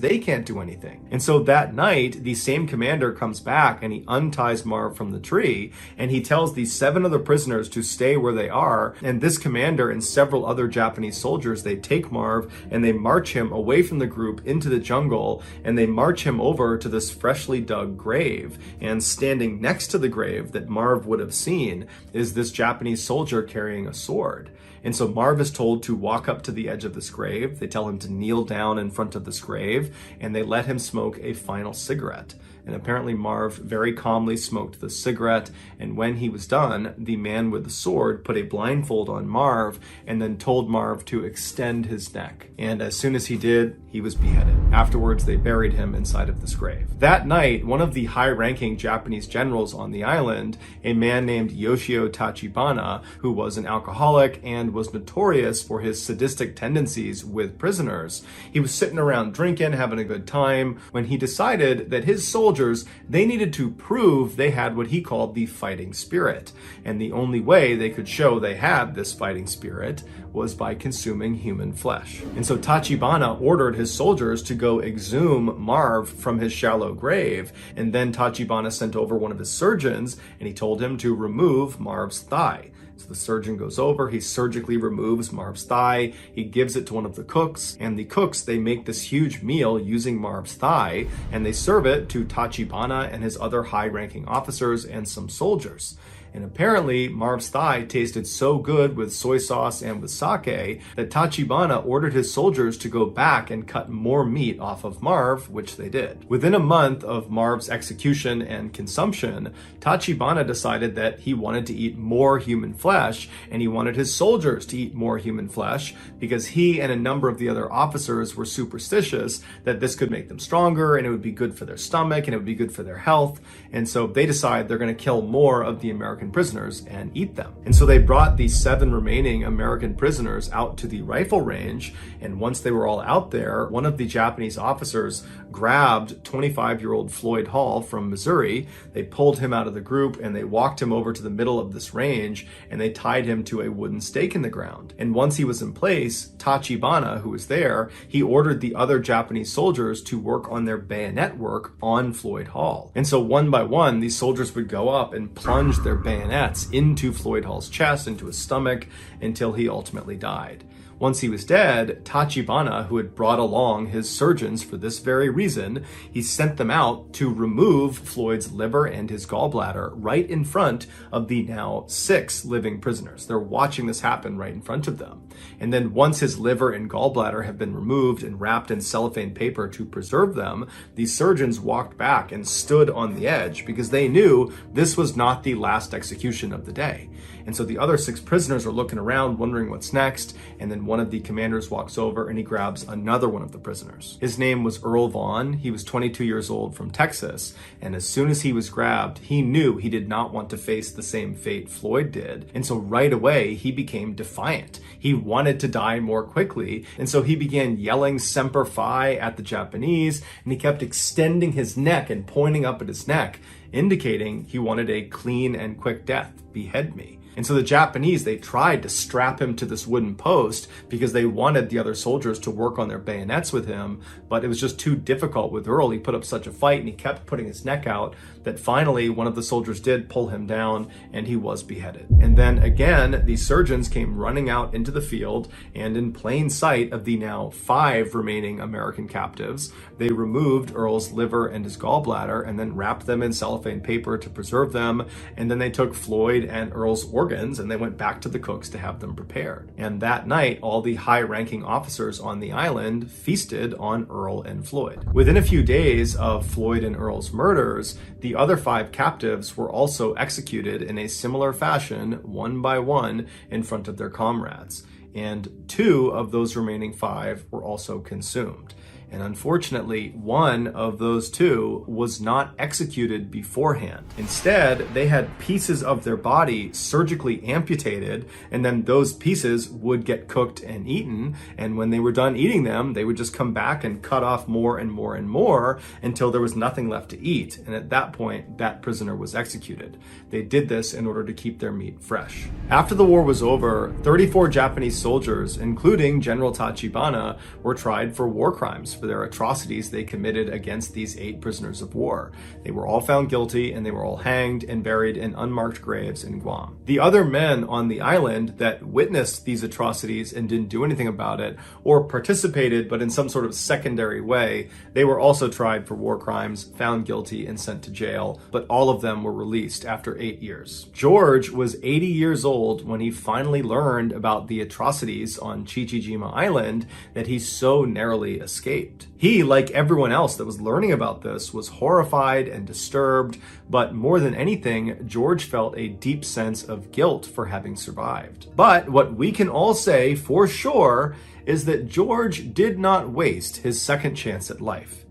they can't do anything. And so that night, the same commander comes back and he unties Marv from the tree, and he tells these 7 other prisoners to stay where they are. And this commander and several other Japanese soldiers, they take Marv and they march him away from the group into the jungle, and they march him over to this freshly dug grave. And standing next to the grave that Marv would have seen is this Japanese soldier carrying a sword. And so Marv is told to walk up to the edge of this grave. They tell him to kneel down in front of this grave, and they let him smoke a final cigarette. And apparently Marv very calmly smoked the cigarette, and when he was done, the man with the sword put a blindfold on Marv and then told Marv to extend his neck. And as soon as he did, he was beheaded. Afterwards, they buried him inside of this grave. That night, one of the high-ranking Japanese generals on the island, a man named Yoshio Tachibana, who was an alcoholic and was notorious for his sadistic tendencies with prisoners, he was sitting around drinking, having a good time, when he decided that his soldiers, they needed to prove they had what he called the fighting spirit. And the only way they could show they had this fighting spirit was by consuming human flesh. And so Tachibana ordered his soldiers to go exhume Marv from his shallow grave. And then Tachibana sent over one of his surgeons, and he told him to remove Marv's thigh. So the surgeon goes over, he surgically removes Marv's thigh, he gives it to one of the cooks, and the cooks, they make this huge meal using Marv's thigh, and they serve it to Tachibana and his other high-ranking officers and some soldiers. And apparently, Marv's thigh tasted so good with soy sauce and with sake that Tachibana ordered his soldiers to go back and cut more meat off of Marv, which they did. Within a month of Marv's execution and consumption, Tachibana decided that he wanted to eat more human flesh, and he wanted his soldiers to eat more human flesh because he and a number of the other officers were superstitious that this could make them stronger, and it would be good for their stomach, and it would be good for their health. And so they decide they're going to kill more of the American American prisoners and eat them. And so they brought the 7 remaining American prisoners out to the rifle range, and once they were all out there, one of the Japanese officers grabbed 25-year-old Floyd Hall from Missouri. They pulled him out of the group and they walked him over to the middle of this range and they tied him to a wooden stake in the ground. And once he was in place, Tachibana, who was there, he ordered the other Japanese soldiers to work on their bayonet work on Floyd Hall. And so one by one, these soldiers would go up and plunge their bayonets into Floyd Hall's chest, into his stomach, until he ultimately died. Once he was dead, Tachibana, who had brought along his surgeons for this very reason, he sent them out to remove Floyd's liver and his gallbladder right in front of the now 6 living prisoners. They're watching this happen right in front of them. And then once his liver and gallbladder have been removed and wrapped in cellophane paper to preserve them, these surgeons walked back and stood on the edge because they knew this was not the last execution of the day. And so the other 6 prisoners are looking around, wondering what's next, and then one of the commanders walks over and he grabs another one of the prisoners. His name was Earl Vaughn. He was 22 years old from Texas, and as soon as he was grabbed, he knew he did not want to face the same fate Floyd did. And so right away, he became defiant. He wanted to die more quickly, and so he began yelling Semper Fi at the Japanese, and he kept extending his neck and pointing up at his neck, indicating he wanted a clean and quick death. Behead me. And so the Japanese, they tried to strap him to this wooden post because they wanted the other soldiers to work on their bayonets with him, but it was just too difficult with Earl. He put up such a fight and he kept putting his neck out that finally one of the soldiers did pull him down and he was beheaded. And then again, the surgeons came running out into the field, and in plain sight of the now 5 remaining American captives, they removed Earl's liver and his gallbladder and then wrapped them in cellophane paper to preserve them. And then they took Floyd and Earl's organs and they went back to the cooks to have them prepared. And that night, all the high-ranking officers on the island feasted on Earl and Floyd. Within a few days of Floyd and Earl's murders, the other 5 captives were also executed in a similar fashion, one by one, in front of their comrades. And 2 of those remaining 5 were also consumed. And unfortunately, one of those 2 was not executed beforehand. Instead, they had pieces of their body surgically amputated, and then those pieces would get cooked and eaten. And when they were done eating them, they would just come back and cut off more and more and more until there was nothing left to eat. And at that point, that prisoner was executed. They did this in order to keep their meat fresh. After the war was over, 34 Japanese soldiers, including General Tachibana, were tried for war crimes for their atrocities they committed against these 8 prisoners of war. They were all found guilty and they were all hanged and buried in unmarked graves in Guam. The other men on the island that witnessed these atrocities and didn't do anything about it, or participated but in some sort of secondary way, they were also tried for war crimes, found guilty, and sent to jail, but all of them were released after 8 years. George was 80 years old when he finally learned about the atrocities on Chichi Jima Island that he so narrowly escaped. He, like everyone else that was learning about this, was horrified and disturbed, but more than anything, George felt a deep sense of guilt for having survived. But what we can all say for sure is that George did not waste his second chance at life.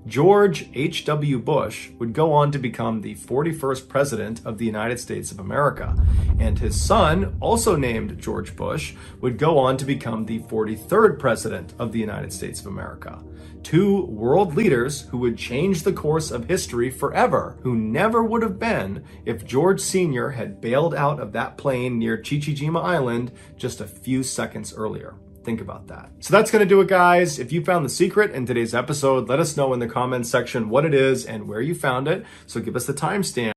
George H.W. Bush would go on to become the 41st president of the United States of America, and his son, also named George Bush, would go on to become the 43rd president of the United States of America. 2 world leaders who would change the course of history forever, who never would have been if George Sr. had bailed out of that plane near Chichi Jima Island just a few seconds earlier. Think about that. So that's going to do it, guys. If you found the secret in today's episode, let us know in the comments section what it is and where you found it. So give us the timestamp.